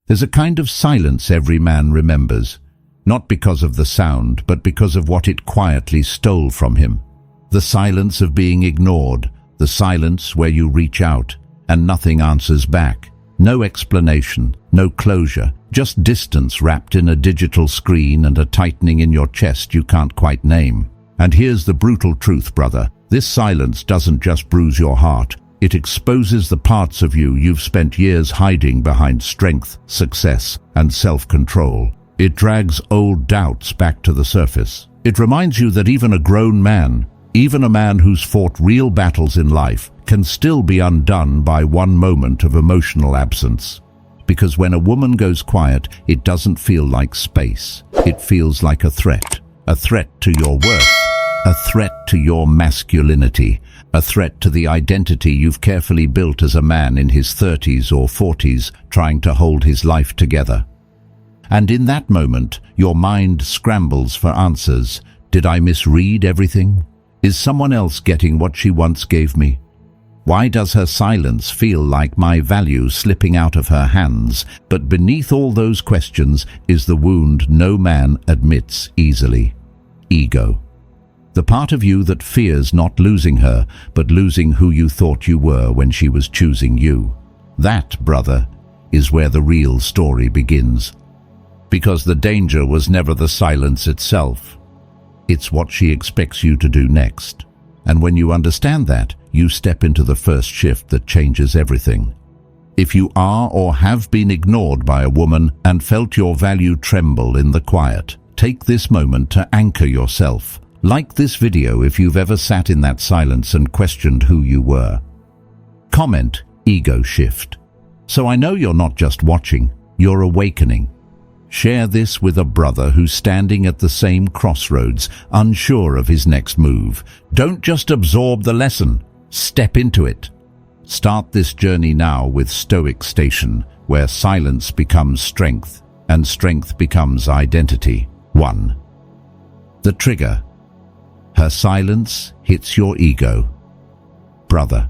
There's a kind of silence every man remembers, not because of the sound, but because of what it quietly stole from him. The silence of being ignored, the silence where you reach out and nothing answers back. No explanation, no closure, just distance wrapped in a digital screen and a tightening in your chest you can't quite name. And here's the brutal truth, brother. This silence doesn't just bruise your heart. It exposes the parts of you you've spent years hiding behind strength, success, and self-control. It drags old doubts back to the surface. It reminds you that even a grown man, even a man who's fought real battles in life, can still be undone by one moment of emotional absence. Because when a woman goes quiet, it doesn't feel like space. It feels like a threat to your worth, a threat to your masculinity, a threat to the identity you've carefully built as a man in his 30s or 40s, trying to hold his life together. And in that moment, your mind scrambles for answers. Did I misread everything? Is someone else getting what she once gave me? Why does her silence feel like my value slipping out of her hands? But beneath all those questions is the wound no man admits easily. Ego. The part of you that fears not losing her, but losing who you thought you were when she was choosing you. That, brother, is where the real story begins. Because the danger was never the silence itself. It's what she expects you to do next. And when you understand that, you step into the first shift that changes everything. If you are or have been ignored by a woman and felt your value tremble in the quiet, take this moment to anchor yourself. Like this video if you've ever sat in that silence and questioned who you were. Comment, ego shift. So I know you're not just watching, you're awakening. Share this with a brother who's standing at the same crossroads, unsure of his next move. Don't just absorb the lesson, step into it. Start this journey now with Stoic Station, where silence becomes strength and strength becomes identity. 1. The trigger. Her silence hits your ego. Brother.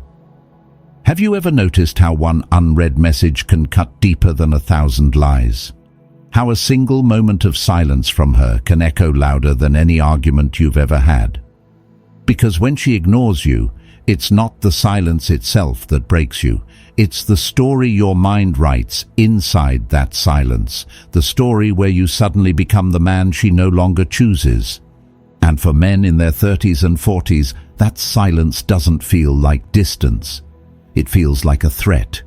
Have you ever noticed how one unread message can cut deeper than 1,000 lies? How a single moment of silence from her can echo louder than any argument you've ever had? Because when she ignores you, it's not the silence itself that breaks you. It's the story your mind writes inside that silence, the story where you suddenly become the man she no longer chooses. And for men in their 30s and 40s, that silence doesn't feel like distance. It feels like a threat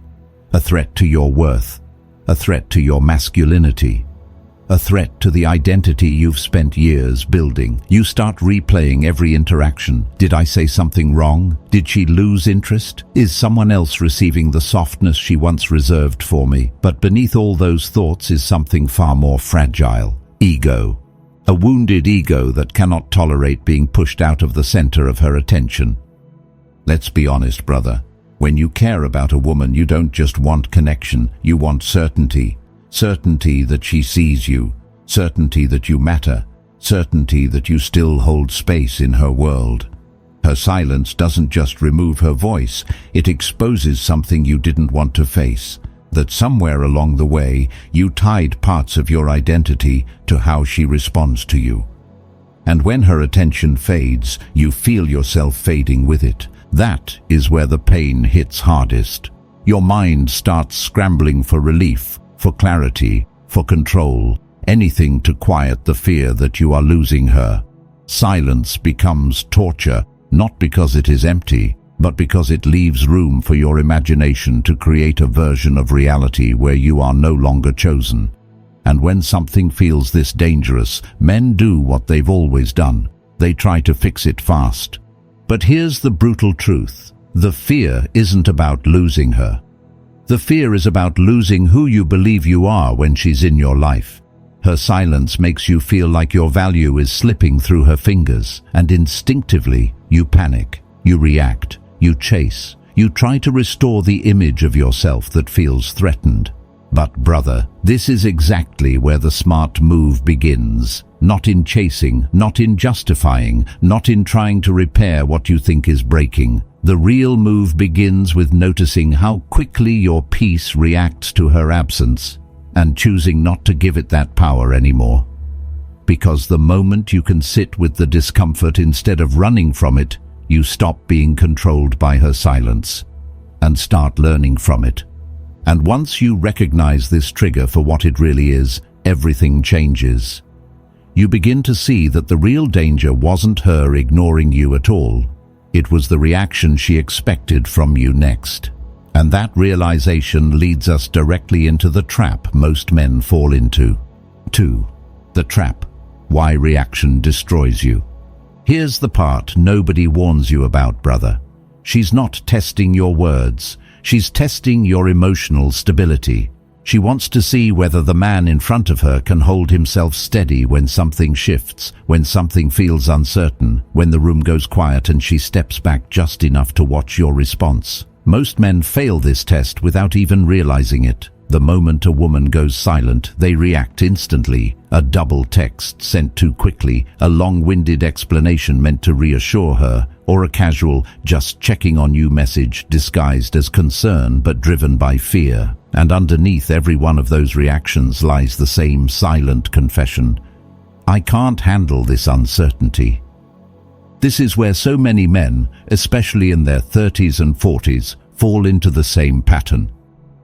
to your worth, a threat to your masculinity, a threat to the identity you've spent years building. You start replaying every interaction. Did I say something wrong? Did she lose interest? Is someone else receiving the softness she once reserved for me? But beneath all those thoughts is something far more fragile. Ego. A wounded ego that cannot tolerate being pushed out of the center of her attention. Let's be honest, brother. When you care about a woman, you don't just want connection, you want certainty. Certainty that she sees you, certainty that you matter, certainty that you still hold space in her world. Her silence doesn't just remove her voice, it exposes something you didn't want to face. That somewhere along the way, you tied parts of your identity to how she responds to you. And when her attention fades, you feel yourself fading with it. That is where the pain hits hardest. Your mind starts scrambling for relief, for clarity, for control, anything to quiet the fear that you are losing her. Silence becomes torture, not because it is empty, but because it leaves room for your imagination to create a version of reality where you are no longer chosen. And when something feels this dangerous, men do what they've always done. They try to fix it fast. But here's the brutal truth. The fear isn't about losing her. The fear is about losing who you believe you are when she's in your life. Her silence makes you feel like your value is slipping through her fingers, and instinctively you panic, you react, you chase, you try to restore the image of yourself that feels threatened. But brother, this is exactly where the smart move begins. Not in chasing, not in justifying, not in trying to repair what you think is breaking. The real move begins with noticing how quickly your peace reacts to her absence. and choosing not to give it that power anymore. Because the moment you can sit with the discomfort instead of running from it, you stop being controlled by her silence and start learning from it. And once you recognize this trigger for what it really is, everything changes. You begin to see that the real danger wasn't her ignoring you at all. It was the reaction she expected from you next. And that realization leads us directly into the trap most men fall into. 2. The trap. Why reaction destroys you. Here's the part nobody warns you about, brother. She's not testing your words. She's testing your emotional stability. She wants to see whether the man in front of her can hold himself steady when something shifts, when something feels uncertain, when the room goes quiet and she steps back just enough to watch your response. Most men fail this test without even realizing it. The moment a woman goes silent, they react instantly. A double text sent too quickly, a long-winded explanation meant to reassure her, or a casual, just checking on you message disguised as concern but driven by fear. And underneath every one of those reactions lies the same silent confession. I can't handle this uncertainty. This is where so many men, especially in their 30s and 40s, fall into the same pattern.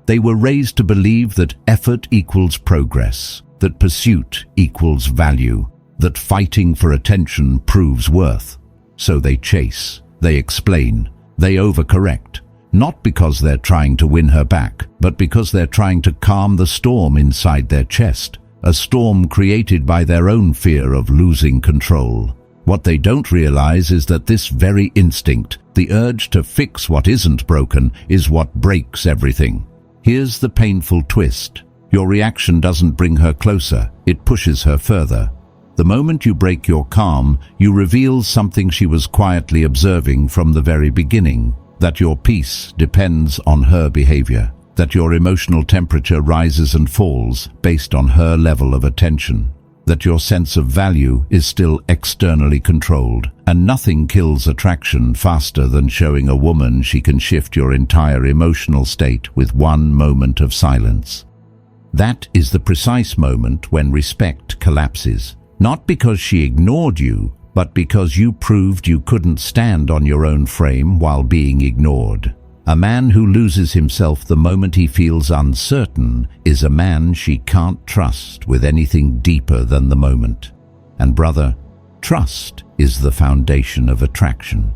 They were raised to believe that effort equals progress, that pursuit equals value, that fighting for attention proves worth. So they chase, they explain, they overcorrect, not because they're trying to win her back, but because they're trying to calm the storm inside their chest, a storm created by their own fear of losing control. What they don't realize is that this very instinct, the urge to fix what isn't broken, is what breaks everything. Here's the painful twist. Your reaction doesn't bring her closer, it pushes her further. The moment you break your calm, you reveal something she was quietly observing from the very beginning, that your peace depends on her behavior, that your emotional temperature rises and falls based on her level of attention, that your sense of value is still externally controlled, and nothing kills attraction faster than showing a woman she can shift your entire emotional state with one moment of silence. That is the precise moment when respect collapses, not because she ignored you, but because you proved you couldn't stand on your own frame while being ignored. A man who loses himself the moment he feels uncertain is a man she can't trust with anything deeper than the moment. And brother, trust is the foundation of attraction.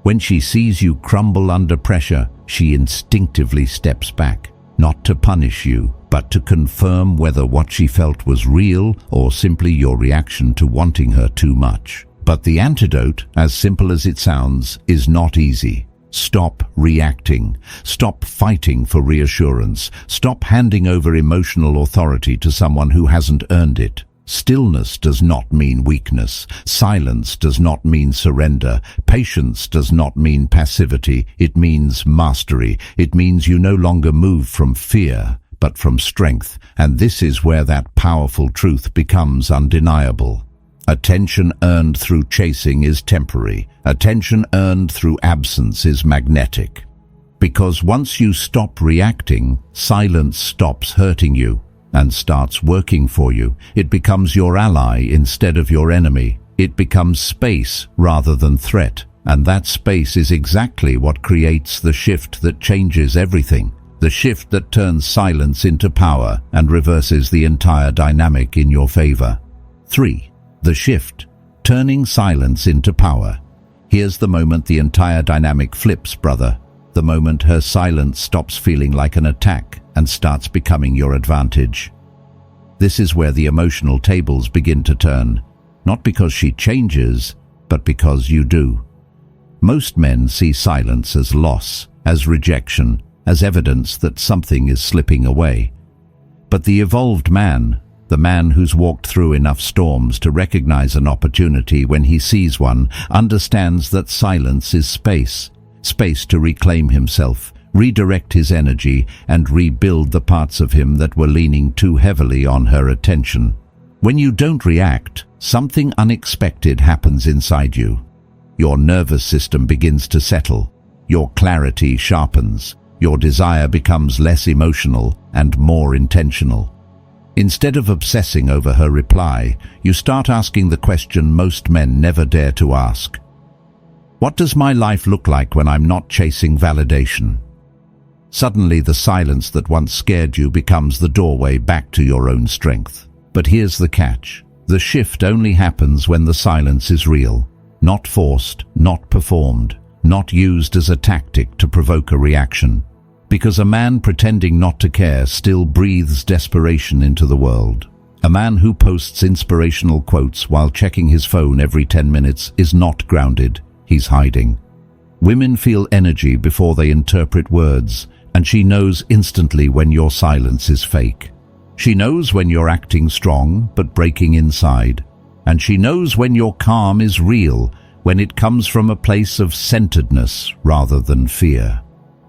When she sees you crumble under pressure, she instinctively steps back, not to punish you, but to confirm whether what she felt was real or simply your reaction to wanting her too much. But the antidote, as simple as it sounds, is not easy. Stop reacting. Stop fighting for reassurance. Stop handing over emotional authority to someone who hasn't earned it. Stillness does not mean weakness. Silence does not mean surrender. Patience does not mean passivity. It means mastery. It means you no longer move from fear, but from strength. And this is where that powerful truth becomes undeniable. Attention earned through chasing is temporary. Attention earned through absence is magnetic. Because once you stop reacting, silence stops hurting you and starts working for you. It becomes your ally instead of your enemy. It becomes space rather than threat. And that space is exactly what creates the shift that changes everything. The shift that turns silence into power and reverses the entire dynamic in your favor. 3. The shift, turning silence into power. Here's the moment the entire dynamic flips, brother. The moment her silence stops feeling like an attack and starts becoming your advantage. This is where the emotional tables begin to turn, not because she changes, but because you do. Most men see silence as loss, as rejection, as evidence that something is slipping away. But the evolved man, the man who's walked through enough storms to recognize an opportunity when he sees one, understands that silence is space. Space to reclaim himself, redirect his energy, and rebuild the parts of him that were leaning too heavily on her attention. When you don't react, something unexpected happens inside you. Your nervous system begins to settle. Your clarity sharpens. Your desire becomes less emotional and more intentional. Instead of obsessing over her reply, you start asking the question most men never dare to ask. What does my life look like when I'm not chasing validation? Suddenly, the silence that once scared you becomes the doorway back to your own strength. But here's the catch. The shift only happens when the silence is real, not forced, not performed, not used as a tactic to provoke a reaction. Because a man pretending not to care still breathes desperation into the world. A man who posts inspirational quotes while checking his phone every 10 minutes is not grounded, he's hiding. Women feel energy before they interpret words, and she knows instantly when your silence is fake. She knows when you're acting strong but breaking inside, and she knows when your calm is real, when it comes from a place of centeredness rather than fear.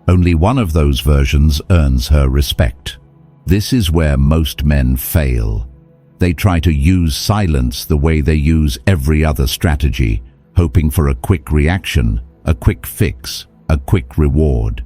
Only one of those versions earns her respect. This is where most men fail. They try to use silence the way they use every other strategy, hoping for a quick reaction, a quick fix, a quick reward.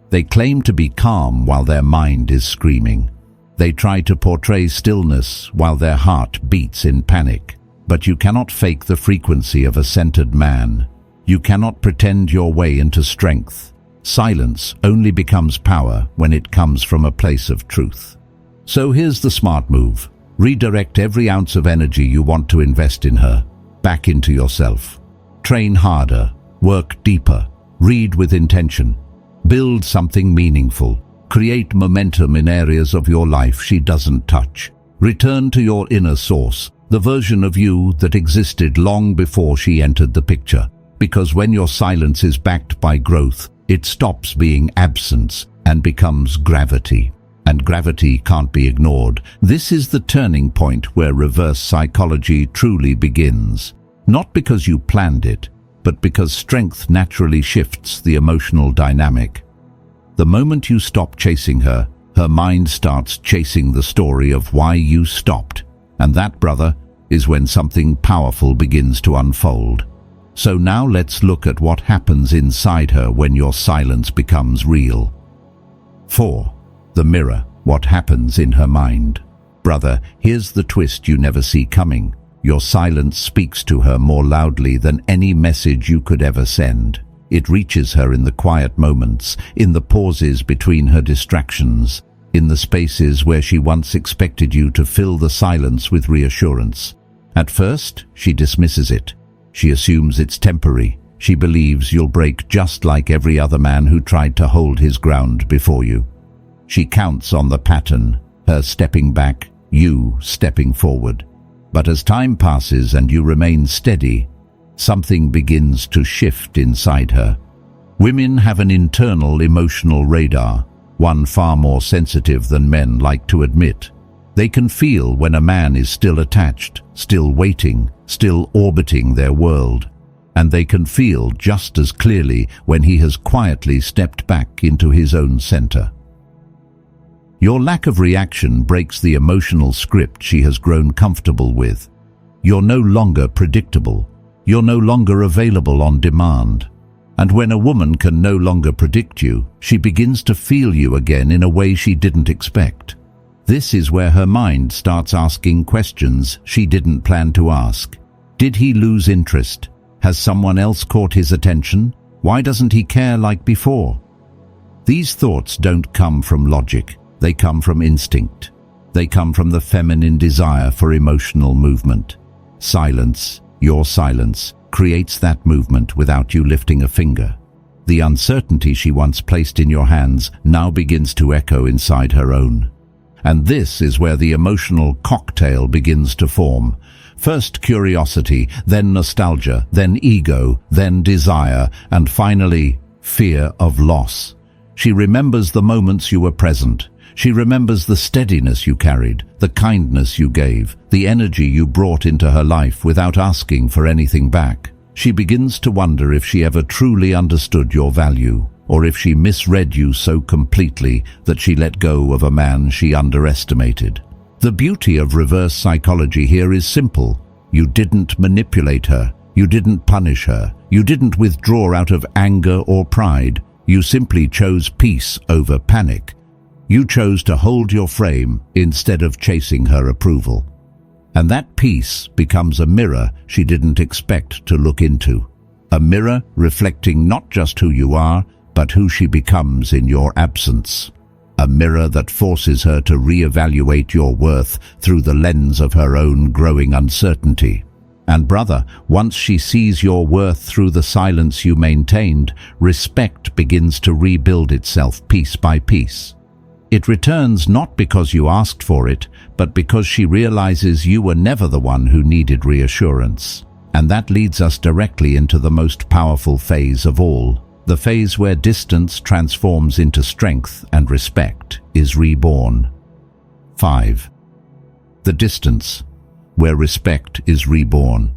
They claim to be calm while their mind is screaming. They try to portray stillness while their heart beats in panic. But you cannot fake the frequency of a centered man. You cannot pretend your way into strength. Silence only becomes power when it comes from a place of truth. So here's the smart move. Redirect every ounce of energy you want to invest in her, back into yourself. Train harder, work deeper, read with intention. Build something meaningful. Create momentum in areas of your life she doesn't touch. Return to your inner source, the version of you that existed long before she entered the picture. Because when your silence is backed by growth, it stops being absence and becomes gravity. And gravity can't be ignored. This is the turning point where reverse psychology truly begins. Not because you planned it, but because strength naturally shifts the emotional dynamic. The moment you stop chasing her, her mind starts chasing the story of why you stopped. And that, brother, is when something powerful begins to unfold. So now let's look at what happens inside her when your silence becomes real. 4. The mirror. What happens in her mind? Brother, here's the twist you never see coming. Your silence speaks to her more loudly than any message you could ever send. It reaches her in the quiet moments, in the pauses between her distractions, in the spaces where she once expected you to fill the silence with reassurance. At first, she dismisses it. She assumes it's temporary. She believes you'll break just like every other man who tried to hold his ground before you. She counts on the pattern, her stepping back, you stepping forward. But as time passes and you remain steady, something begins to shift inside her. Women have an internal emotional radar, one far more sensitive than men like to admit. They can feel when a man is still attached, still waiting, still orbiting their world. And they can feel just as clearly when he has quietly stepped back into his own center. Your lack of reaction breaks the emotional script she has grown comfortable with. You're no longer predictable. You're no longer available on demand. And when a woman can no longer predict you, she begins to feel you again in a way she didn't expect. This is where her mind starts asking questions she didn't plan to ask. Did he lose interest? Has someone else caught his attention? Why doesn't he care like before? These thoughts don't come from logic. They come from instinct. They come from the feminine desire for emotional movement. Silence, your silence, creates that movement without you lifting a finger. The uncertainty she once placed in your hands now begins to echo inside her own. And this is where the emotional cocktail begins to form. First curiosity, then nostalgia, then ego, then desire, and finally, fear of loss. She remembers the moments you were present. She remembers the steadiness you carried, the kindness you gave, the energy you brought into her life without asking for anything back. She begins to wonder if she ever truly understood your value, or if she misread you so completely that she let go of a man she underestimated. The beauty of reverse psychology here is simple. You didn't manipulate her. You didn't punish her. You didn't withdraw out of anger or pride. You simply chose peace over panic. You chose to hold your frame instead of chasing her approval. And that peace becomes a mirror she didn't expect to look into. A mirror reflecting not just who you are, but who she becomes in your absence. A mirror that forces her to reevaluate your worth through the lens of her own growing uncertainty. And brother, once she sees your worth through the silence you maintained, respect begins to rebuild itself piece by piece. It returns not because you asked for it, but because she realizes you were never the one who needed reassurance. And that leads us directly into the most powerful phase of all. The phase where distance transforms into strength and respect is reborn. 5. The distance, where respect is reborn.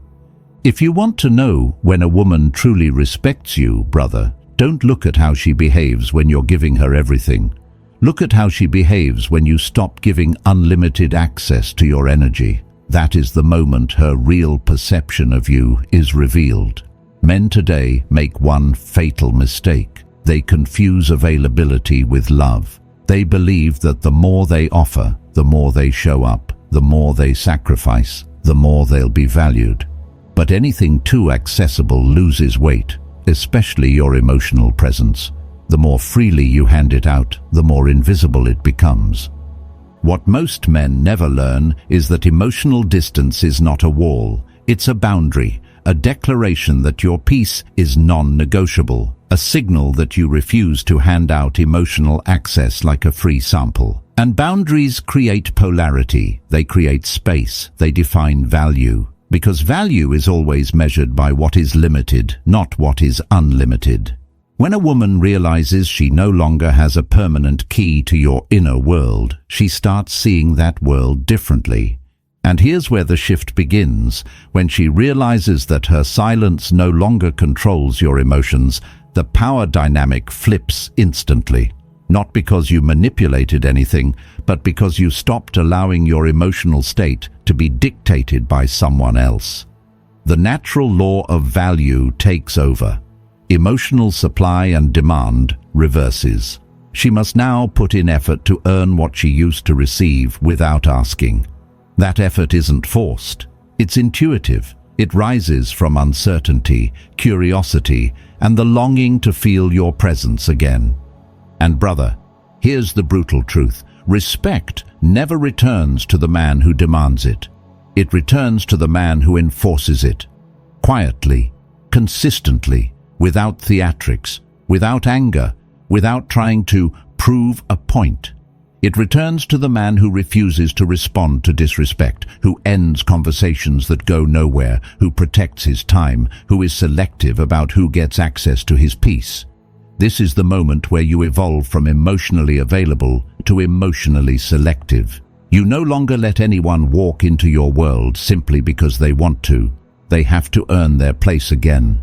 If you want to know when a woman truly respects you, brother, don't look at how she behaves when you're giving her everything. Look at how she behaves when you stop giving unlimited access to your energy. That is the moment her real perception of you is revealed. Men today make one fatal mistake. They confuse availability with love. They believe that the more they offer, the more they show up, the more they sacrifice, the more they'll be valued. But anything too accessible loses weight, especially your emotional presence. The more freely you hand it out, the more invisible it becomes. What most men never learn is that emotional distance is not a wall, it's a boundary, a declaration that your peace is non-negotiable, a signal that you refuse to hand out emotional access like a free sample. And boundaries create polarity, they create space, they define value. Because value is always measured by what is limited, not what is unlimited. When a woman realizes she no longer has a permanent key to your inner world, she starts seeing that world differently. And here's where the shift begins. When she realizes that her silence no longer controls your emotions, the power dynamic flips instantly. Not because you manipulated anything, but because you stopped allowing your emotional state to be dictated by someone else. The natural law of value takes over. Emotional supply and demand reverses. She must now put in effort to earn what she used to receive without asking. That effort isn't forced. It's intuitive. It rises from uncertainty, curiosity, and the longing to feel your presence again. And brother, here's the brutal truth. Respect never returns to the man who demands it. It returns to the man who enforces it. Quietly, consistently, without theatrics, without anger, without trying to prove a point. It returns to the man who refuses to respond to disrespect, who ends conversations that go nowhere, who protects his time, who is selective about who gets access to his peace. This is the moment where you evolve from emotionally available to emotionally selective. You no longer let anyone walk into your world simply because they want to. They have to earn their place again.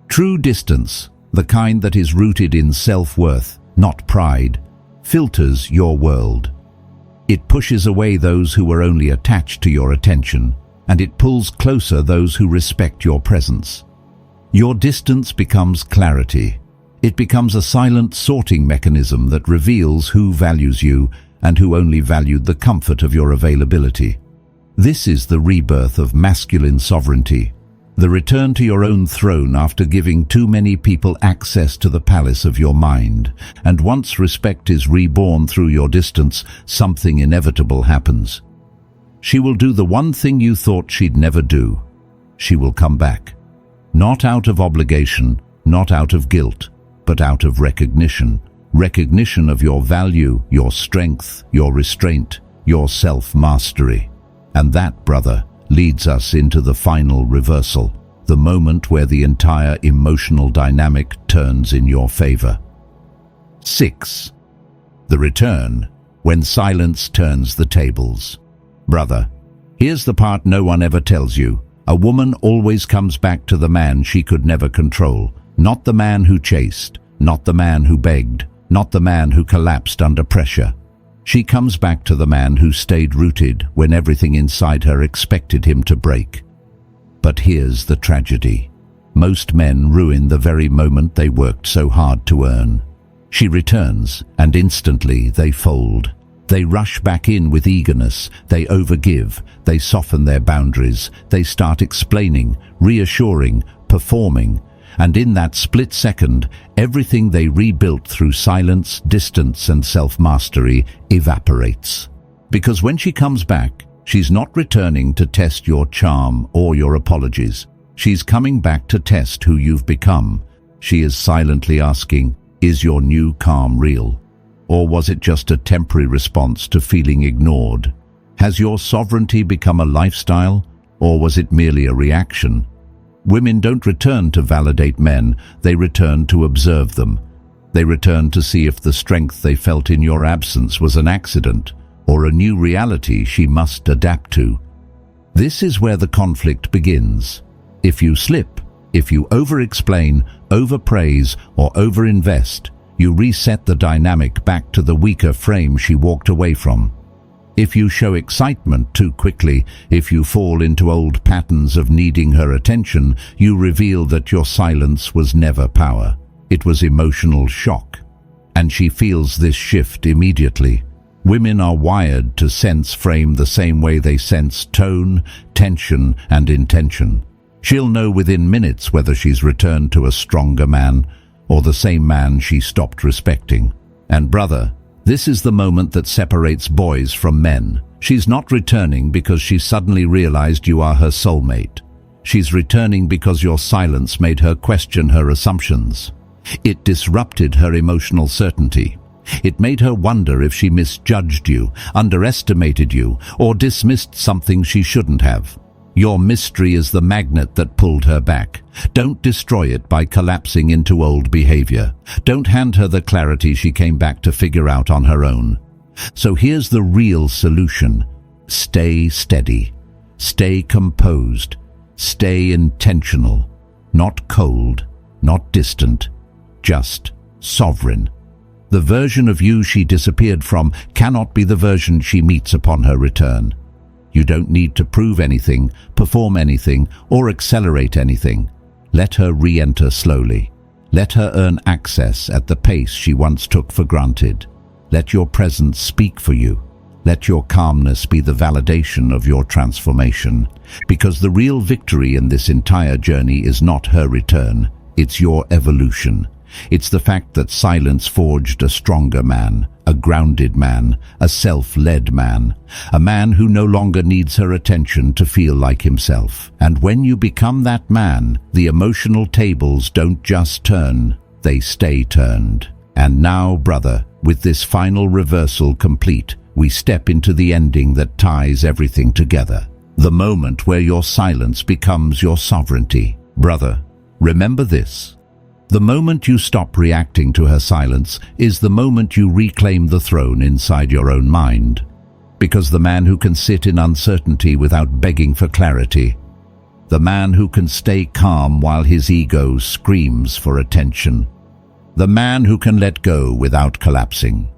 True distance, the kind that is rooted in self-worth, not pride, filters your world. It pushes away those who are only attached to your attention, and it pulls closer those who respect your presence. Your distance becomes clarity. It becomes a silent sorting mechanism that reveals who values you and who only valued the comfort of your availability. This is the rebirth of masculine sovereignty. The return to your own throne after giving too many people access to the palace of your mind. And once respect is reborn through your distance, something inevitable happens. She will do the one thing you thought she'd never do. She will come back. Not out of obligation, not out of guilt, but out of recognition. Recognition of your value, your strength, your restraint, your self-mastery. And that, brother, leads us into the final reversal, the moment where the entire emotional dynamic turns in your favor. 6. The return, when silence turns the tables. Brother, here's the part no one ever tells you. A woman always comes back to the man she could never control, not the man who chased, not the man who begged, not the man who collapsed under pressure. She comes back to the man who stayed rooted when everything inside her expected him to break. But here's the tragedy. Most men ruin the very moment they worked so hard to earn. She returns, and instantly they fold. They rush back in with eagerness, they overgive, they soften their boundaries, they start explaining, reassuring, performing, and in that split second, everything they rebuilt through silence, distance, and self-mastery evaporates. Because when she comes back, she's not returning to test your charm or your apologies. She's coming back to test who you've become. She is silently asking, is your new calm real? Or was it just a temporary response to feeling ignored? Has your sovereignty become a lifestyle, or was it merely a reaction? Women don't return to validate men, they return to observe them. They return to see if the strength they felt in your absence was an accident, or a new reality she must adapt to. This is where the conflict begins. If you slip, if you over-explain, over-praise, or over-invest, you reset the dynamic back to the weaker frame she walked away from. If you show excitement too quickly, if you fall into old patterns of needing her attention, you reveal that your silence was never power. It was emotional shock. And she feels this shift immediately. Women are wired to sense frame the same way they sense tone, tension, and intention. She'll know within minutes whether she's returned to a stronger man, or the same man she stopped respecting. And brother, this is the moment that separates boys from men. She's not returning because she suddenly realized you are her soulmate. She's returning because your silence made her question her assumptions. It disrupted her emotional certainty. It made her wonder if she misjudged you, underestimated you, or dismissed something she shouldn't have. Your mystery is the magnet that pulled her back. Don't destroy it by collapsing into old behavior. Don't hand her the clarity she came back to figure out on her own. So here's the real solution. Stay steady. Stay composed. Stay intentional. Not cold, not distant, just sovereign. The version of you she disappeared from cannot be the version she meets upon her return. You don't need to prove anything, perform anything, or accelerate anything. Let her re-enter slowly. Let her earn access at the pace she once took for granted. Let your presence speak for you. Let your calmness be the validation of your transformation. Because the real victory in this entire journey is not her return, it's your evolution. It's the fact that silence forged a stronger man, a grounded man, a self-led man, a man who no longer needs her attention to feel like himself. And when you become that man, the emotional tables don't just turn, they stay turned. And now, brother, with this final reversal complete, we step into the ending that ties everything together. The moment where your silence becomes your sovereignty. Brother, remember this. The moment you stop reacting to her silence is the moment you reclaim the throne inside your own mind. Because the man who can sit in uncertainty without begging for clarity, the man who can stay calm while his ego screams for attention, the man who can let go without collapsing,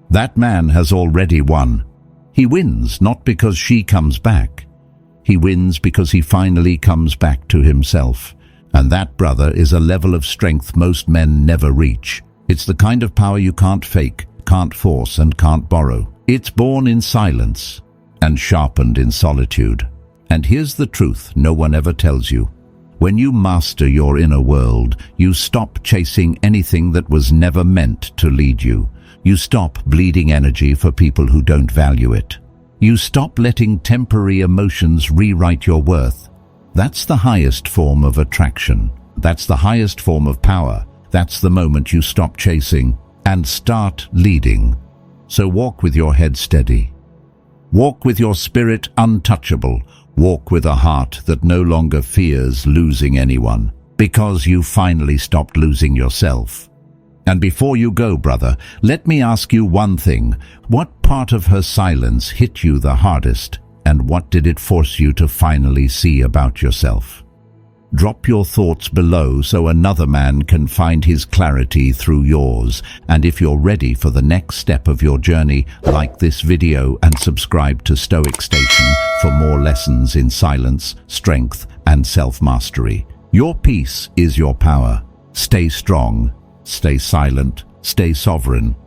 that man has already won. He wins not because she comes back. He wins because he finally comes back to himself. And that, brother, is a level of strength most men never reach. It's the kind of power you can't fake, can't force, and can't borrow. It's born in silence and sharpened in solitude. And here's the truth no one ever tells you. When you master your inner world, you stop chasing anything that was never meant to lead you. You stop bleeding energy for people who don't value it. You stop letting temporary emotions rewrite your worth. That's the highest form of attraction. That's the highest form of power. That's the moment you stop chasing and start leading. So walk with your head steady. Walk with your spirit untouchable. Walk with a heart that no longer fears losing anyone, because you finally stopped losing yourself. And before you go, brother, let me ask you one thing. What part of her silence hit you the hardest? And what did it force you to finally see about yourself? Drop your thoughts below so another man can find his clarity through yours. And if you're ready for the next step of your journey, like this video and subscribe to Stoic Station for more lessons in silence, strength, and self-mastery. Your peace is your power. Stay strong, stay silent, Stay sovereign.